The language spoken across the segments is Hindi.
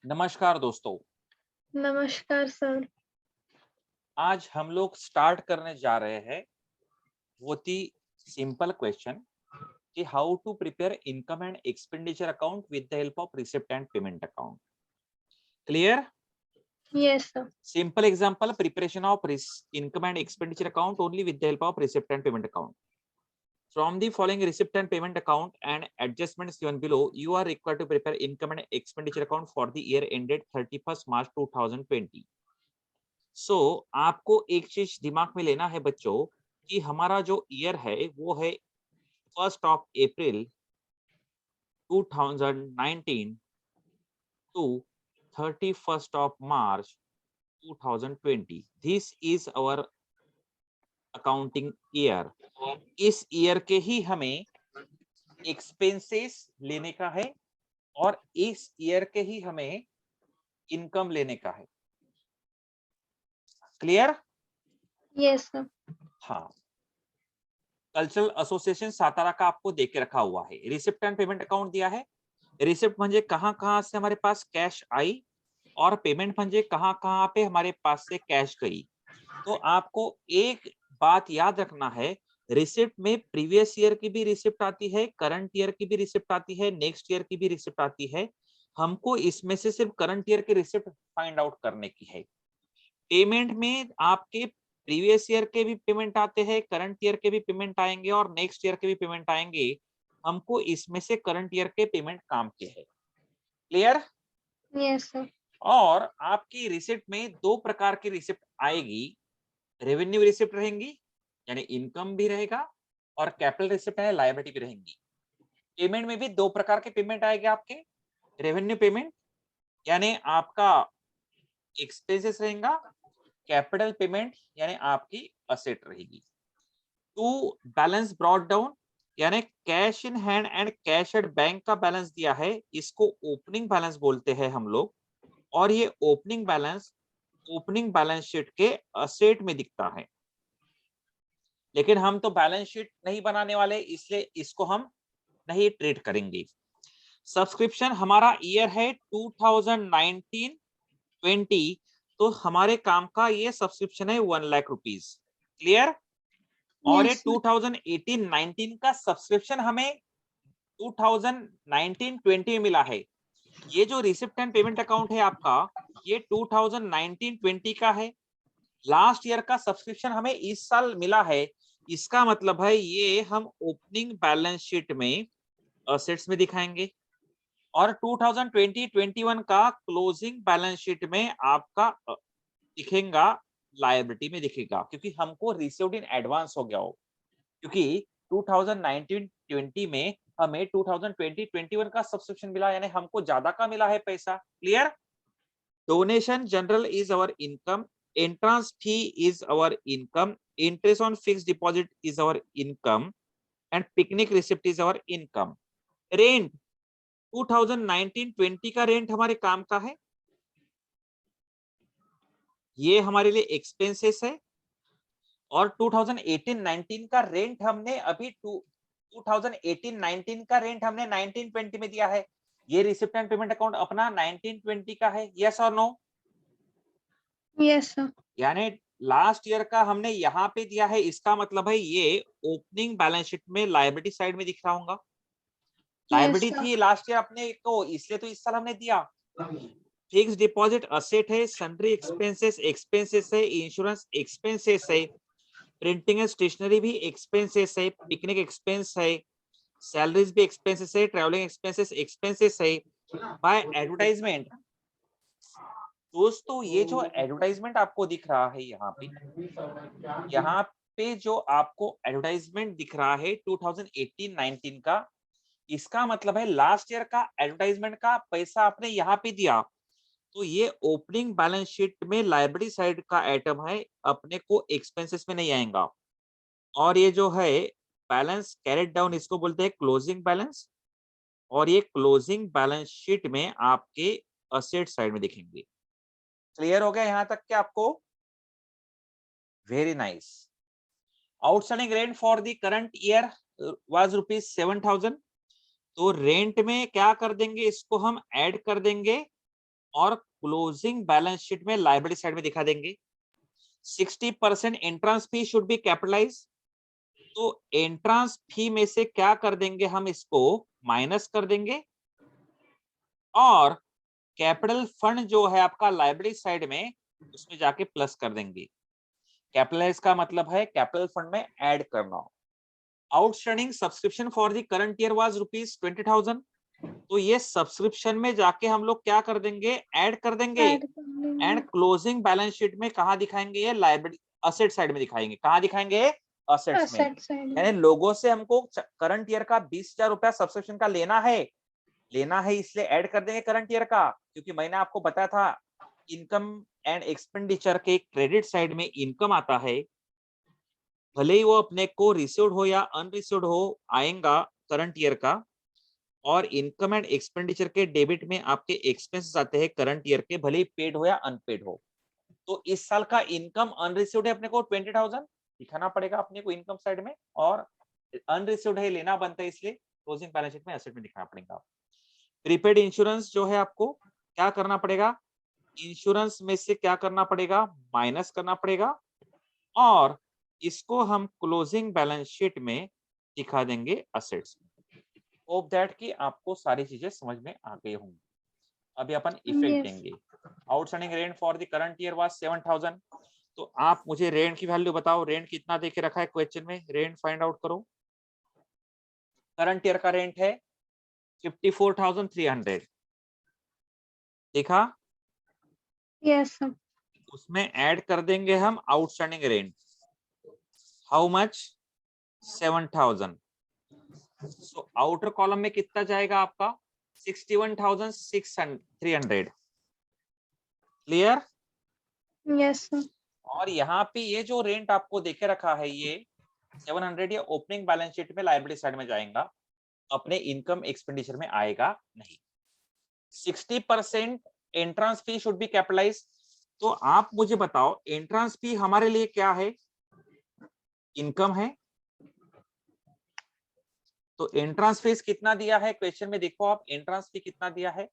नमस्कार दोस्तों। नमस्कार सर। आज हम लोग स्टार्ट करने जा रहे हैं बहुत ही सिंपल क्वेश्चन कि how to prepare income and expenditure account with the help of receipt and payment account. Clear? Yes sir. Simple example, preparation of income and expenditure account only with the help of receipt and payment account. From the following receipt and payment account and adjustments given below, you are required to prepare income and expenditure account for the year ended 31st March 2020. सो आपको एक चीज दिमाग में लेना है बच्चों कि हमारा जो ईयर है वो है 1st of April 2019 to 31st of March 2020. This is our accounting year. इस ईयर के ही हमें एक्सपेंसेस लेने का है और इस ईयर के ही हमें इनकम लेने का है. क्लियर? Yes sir. हाँ. कल्चरल एसोसिएशन सातारा का आपको दे के रखा हुआ है. रिसिप्ट एंड पेमेंट अकाउंट दिया है. रिसिप्ट म्हणजे कहां से हमारे पास कैश आई और पेमेंट म्हणजे कहां पे हमारे पास से कैश गई. तो आपको एक बात याद रखना है, रिसिप्ट में प्रीवियस ईयर की भी रिसिप्ट आती है, करंट ईयर की भी रिसिप्ट आती है, नेक्स्ट ईयर की भी रिसिप्ट आती है. हमको इसमें से सिर्फ करंट ईयर की रिसिप्ट फाइंड आउट करने की है. पेमेंट में आपके प्रीवियस ईयर के भी पेमेंट आते हैं, करंट ईयर के भी पेमेंट आएंगे और नेक्स्ट ईयर के भी पेमेंट आएंगे. हमको इसमें से करंट ईयर के पेमेंट काम के है. क्लियर? Yes sir. और आपकी रिसिप्ट में दो प्रकार की रिसिप्ट आएगी. रेवेन्यू रिसिप्ट रहेंगी यानी इनकम भी रहेगा और कैपिटल रिसिप्ट है लायबिलिटी भी रहेंगी. पेमेंट में भी दो प्रकार के पेमेंट आएंगे आपके. रेवेन्यू पेमेंट यानी आपका एक्सपेंसेस रहेगा. कैपिटल पेमेंट यानी आपकी असेट रहेगी. टू बैलेंस ब्रॉट डाउन यानी cash in hand and cash at bank का बैलेंस दिया है, इसको ओपनिंग बैलेंस बोलते हैं हम लोग. और ये ओपनिंग बैलेंस शीट के असेट में दिखता है. लेकिन हम तो बैलेंस शीट नहीं बनाने वाले, इसलिए इसको हम नहीं ट्रीट करेंगे. सब्सक्रिप्शन हमारा ईयर है 2019-20, तो हमारे काम का ये सब्सक्रिप्शन है 1 लाख रुपीज. क्लियर? और ये यस सर। 2018-19 का सब्सक्रिप्शन हमें 2019-20 में मिला है. ये जो रिसिप्ट एंड पेमेंट अकाउंट है आपका, ये 2019-20 का है. लास्ट ईयर का सब्सक्रिप्शन हमें इस साल मिला है. इसका मतलब है ये हम ओपनिंग बैलेंस शीट में असेट्स में दिखाएंगे और 2020-21 का क्लोजिंग बैलेंस शीट में आपका दिखेगा, लायबिलिटी में दिखेगा, क्योंकि हमको रिसीव्ड इन एडवांस हो गया हो. क्योंकि 2019-20 में हमें 2020-21 का सब्सक्रिप्शन मिला यानी हमको ज्यादा का मिला है पैसा. Clear? Donation general is our income. Entrance fee is our income. Interest on fixed deposit is our income and picnic receipt is our income. Rent 2019-20 का रेंट हमारे काम का है, ये हमारे लिए एक्सपेंसेस है. और 2018-19 का रेंट हमने अभी 2018-19 का रेंट हमने 19-20 में दिया है. ये रिसिप्ट एंड पेमेंट अकाउंट अपना 19-20 का है. यस और नो? Yes sir. यानी लास्ट ईयर का हमने यहाँ पे दिया है, इसका मतलब है ये ओपनिंग बैलेंस शीट में लायबिलिटी साइड में दिख रहा होगा. Yes liability sir. थी लास्ट ईयर अपने को, इसलिए तो इस साल हमने दिया. फिक्स डिपॉजिट असेट है, सन्ड्री एक्सपेंसेस है, इंश्योरेंस एक्सपेंसेस है, प्रिंटिंग एंड स्टेशनरी भी एक्सपेंसेस है, पिकनिक एक्सपेंस है, सैलरीज भी एक्सपेंसेस है, ट्रैवलिंग एक्सपेंसेस है. बाय एडवर्टाइजमेंट दोस्तों, ये जो एडवर्टाइजमेंट आपको दिख रहा है यहाँ पे जो आपको एडवर्टाइजमेंट दिख रहा है 2018-19 का, इसका मतलब है लास्ट ईयर का एडवर्टाइजमेंट का पैसा आपने यहाँ पे दिया. तो ये ओपनिंग बैलेंस शीट में लायबिलिटी साइड का आइटम है, अपने को एक्सपेंसेस में नहीं आएगा. और ये जो है बैलेंस कैरेड डाउन, इसको बोलते हैं क्लोजिंग बैलेंस. और ये क्लोजिंग बैलेंस शीट में आपके असेट साइड में दिखेंगे. क्लियर हो गया यहाँ तक के आपको? Very nice. Outstanding rent for the current year was ₹7,000. तो रेंट में क्या कर देंगे, इसको हम ऐड कर देंगे और क्लोजिंग बैलेंस शीट में लायबिलिटी साइड में दिखा देंगे। 60% entrance fee should be capitalise, तो एंट्रेंस फी में से क्या कर देंगे हम, इसको माइनस कर देंगे और कैपिटल फंड जो है आपका लायबिलिटी साइड में उसमें जाके प्लस कर देंगे। कैपिटलाइज का मतलब है कैपिटल फंड में ऐड करना। Outstanding subscription for the current year was ₹20,000, तो ये सब्सक्रिप्शन में जाके हम लोग क्या कर देंगे, ऐड कर देंगे ऐड कर एंड लेंगे। क्लोजिंग बैलेंस शीट में कहां दिखाएंगे, ये लायबिलिटी असेट साइड में दिखाएंगे। कहां दिखाएंगे, असेट्स में। असेट साइड में। यानी लोगों से हमको करंट ईयर का 20,000 रुपया सब्सक्रिप्शन का लेना है, इसलिए ऐड कर देंगे करंट ईयर का, क्योंकि मैंने आपको बताया था इनकम एंड एक्सपेंडिचर के क्रेडिट साइड में इनकम आता है, भले ही वो अपने को रिसीव्ड हो या अनरिसीव्ड हो आएगा करंट ईयर का, और इनकम एंड एक्सपेंडिचर के डेबिट में आपके एक्सपेंसेस आते हैं करंट ईयर के, भले ही पेड हो या अनपेड हो। तो इस साल का इनकम अनरिसीव्ड है अपने को 20,000 दिखाना पड़ेगा अपने को इनकम साइड में, और अनरिसीव्ड है लेना बनता है, इसलिए क्लोजिंग बैलेंस शीट में एसेट में दिखाना पड़ेगा। प्रीपेड इंश्योरेंस जो है आपको क्या करना पड़ेगा, इंश्योरेंस में से क्या करना पड़ेगा, माइनस करना पड़ेगा, और इसको हम क्लोजिंग बैलेंस शीट में दिखा देंगे असेट्स में। होप दैट कि आपको सारी चीजें समझ में आ गई होंगी। अभी अपन इफेक्ट यस। देंगे। Outstanding rent for the current year was 7,000, तो आप मुझे रेंट की वैल्यू बताओ, रेंट कितना देके रखा है क्वेश्चन में, रेंट फाइंड आउट करो। करंट ईयर का रेंट है 54,300, देखा, यस सर। उसमें ऐड कर देंगे हम outstanding rent, how much, 7,000। So outer column में कितना जाएगा आपका, 61,300, क्लियर। Yes sir. और यहाँ पे ये जो रेंट आपको देखे रखा है ये 700, ये ओपनिंग बैलेंस शीट में लायबिलिटी साइड में जाएगा, अपने इनकम एक्सपेंडिचर में आएगा नहीं। 60% entrance fee should be capitalise, तो आप मुझे बताओ एंट्रेंस फी हमारे लिए क्या है, इनकम है, तो एंट्रेंस फीस कितना दिया है क्वेश्चन में, देखो आप एंट्रेंस फी कितना दिया है,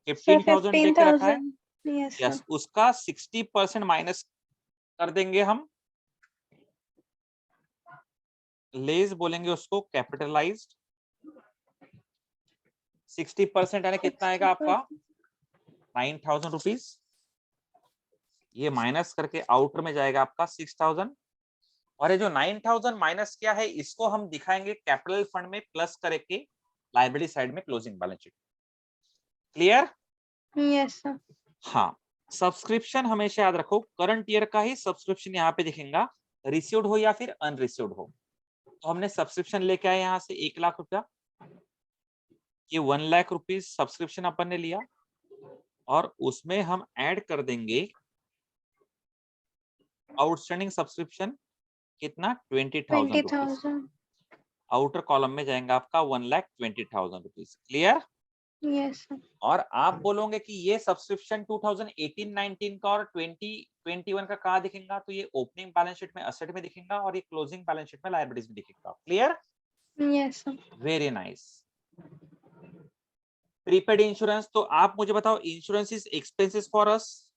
सर 15,000 देके रखा है। 15,000। Yes sir. यस, उसका 60% माइनस कर देंगे हम, लेस बोलेंगे उसको, कैपिटलाइज्ड। 60% यानी कितना आएगा आपका, 9,000 रुपीज। ये माइनस करके आउटर में जाएगा आपका 6,000, और ये जो 9,000 माइनस किया है इसको हम दिखाएंगे कैपिटल फंड में प्लस करके लायबिलिटी साइड में closing balance sheet, clear. Yes sir. हाँ, सब्सक्रिप्शन हमेशा याद रखो, करंट ईयर का ही सब्सक्रिप्शन यहाँ पे दिखेगा, रिसीव्ड हो या फिर अनरिसीव्ड हो। तो हमने सब्सक्रिप्शन लेके आए यहाँ से 1,00,000 रुपया, ये 1,00,000 रुपीज सब्सक्रिप्शन अपन ने लिया, और उसमें हम ऐड कर देंगे आउटस्टैंडिंग सब्सक्रिप्शन कितना, 20,000 रुपीज। 20,000। आउटर कॉलम में जाएगा आपका 1,20,000 रुपीज, क्लियर। Yes sir. और आप बोलोगे कि ये सब्सक्रिप्शन 2018-19 का और 2021 का कहाँ दिखेगा, तो ये ओपनिंग बैलेंस शीट में असेट में दिखेगा, और ये क्लोजिंग बैलेंस शीट में लायबिलिटीज में दिखेगा, clear. Yes sir. Very nice. Prepaid insurance, तो आप मुझे बताओ insurance is expenses for us,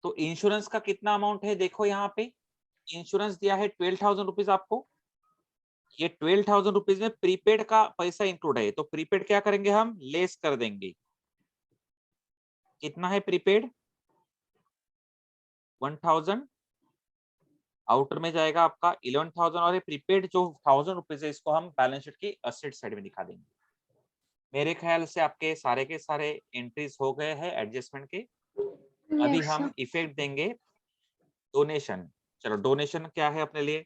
तो इंश्योरेंस का कितना अमाउंट है, देखो यहाँ पे इंश्योरेंस दिया है 12,000 रुपीज आपको, ये 12,000 रुपीज में प्रीपेड का पैसा इंक्लूड है, तो प्रीपेड क्या करेंगे हम, लेस कर देंगे। कितना है प्रीपेड, 1,000, आउटर में जाएगा आपका 11,000, और ये प्रीपेड जो 1,000 रुपीज है इसको हम बैलेंस शीट की असेट साइड में दिखा देंगे। मेरे ख्याल से आपके सारे के सारे एंट्रीज हो गए हैं एडजस्टमेंट के। अभी यस हम सर। इफेक्ट देंगे डोनेशन। चलो, डोनेशन क्या है अपने लिए,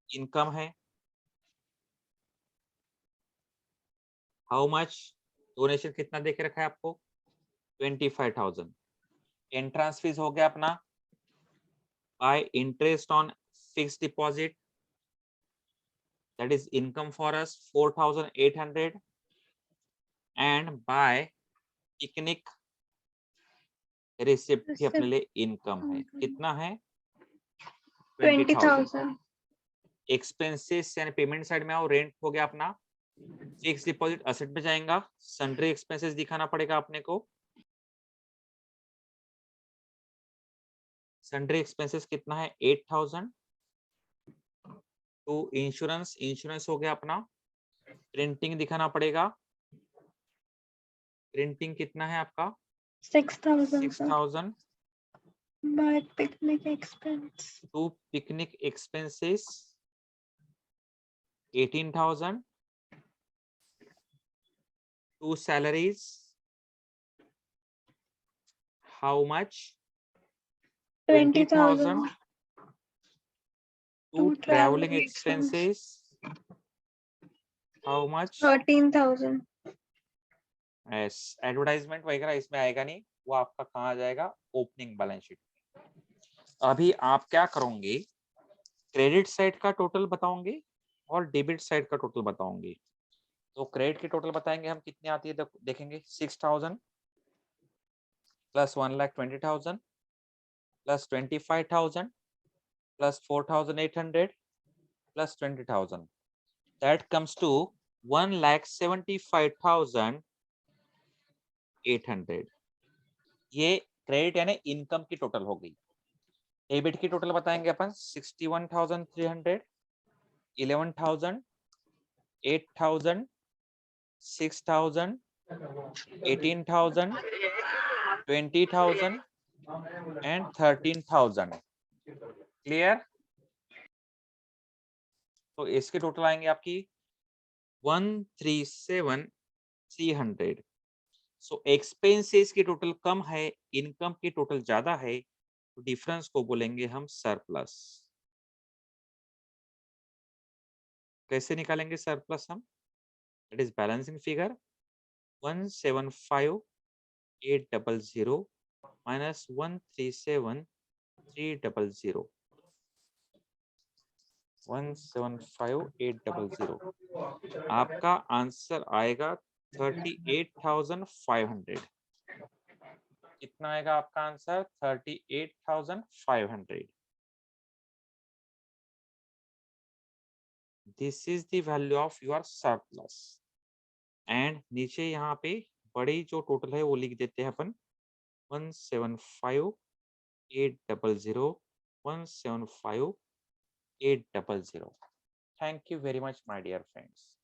इनकम है, हाउ मच, डोनेशन कितना देके रखा है आपको, 25,000। एंट्रेंस फीस हो गया अपना, bye interest on fixed deposit, that is income for us 4,800, and by picnic receipt भी अपने लिए इनकम है, कितना है, 20,000। 20,000। एक्सपेंसेस यानी पेमेंट साइड में आओ, रेंट हो गया अपना फिक्स डिपॉजिट असेट में जाएगा, सन्ड्री एक्सपेंसेस दिखाना पड़ेगा अपने को। सन्ड्री एक्सपेंसेस कितना है 8000। तो इंश्योरेंस, इंश्योरेंस हो गया अपना। प्रिंटिंग दिखाना पड़ेगा, प्रिंटिंग कितना है आपका 6,000 sir. 6000। By picnic expense. To picnic expenses 18,000। To salaries how much 20,000. 20,000। To To travelling traveling expense. Expenses how much 13,000. Yes. Advertisement वगैरह इसमें आएगा नहीं, वो आपका कहाँ आ जाएगा ओपनिंग बैलेंस शीट। अभी आप क्या करोगे, क्रेडिट साइड का टोटल बताओगे और डेबिट साइड का टोटल बताओगे। तो क्रेडिट की टोटल बताएंगे हम कितनी आती है, देखेंगे 6,000 plus 1,20,000 plus 25,000 plus 4,800 plus 20,000, that comes to 1,75,800। ये क्रेडिट यानी इनकम की टोटल हो गई। डेबिट की टोटल बताएंगे अपन 61,300, 11,000, 8,000, 6,000, 18,000, 20,000 एंड 13,000। क्लियर। तो इसके टोटल आएंगे आपकी 137,300। सो एक्सपेंसेस की टोटल कम है, इनकम की टोटल ज्यादा है, तो डिफरेंस को बोलेंगे हम सरप्लस। कैसे निकालेंगे सरप्लस हम, it is balancing figure 175,800 minus 137,300, 175,800। आपका आंसर आएगा 38,500। कितना आएगा आपका answer 38,500। This is the value of your surplus. And नीचे यहाँ पे बड़ी जो टोटल है वो लिख देते हैं अपन 175,800, 175,800। Thank you very much, my dear friends.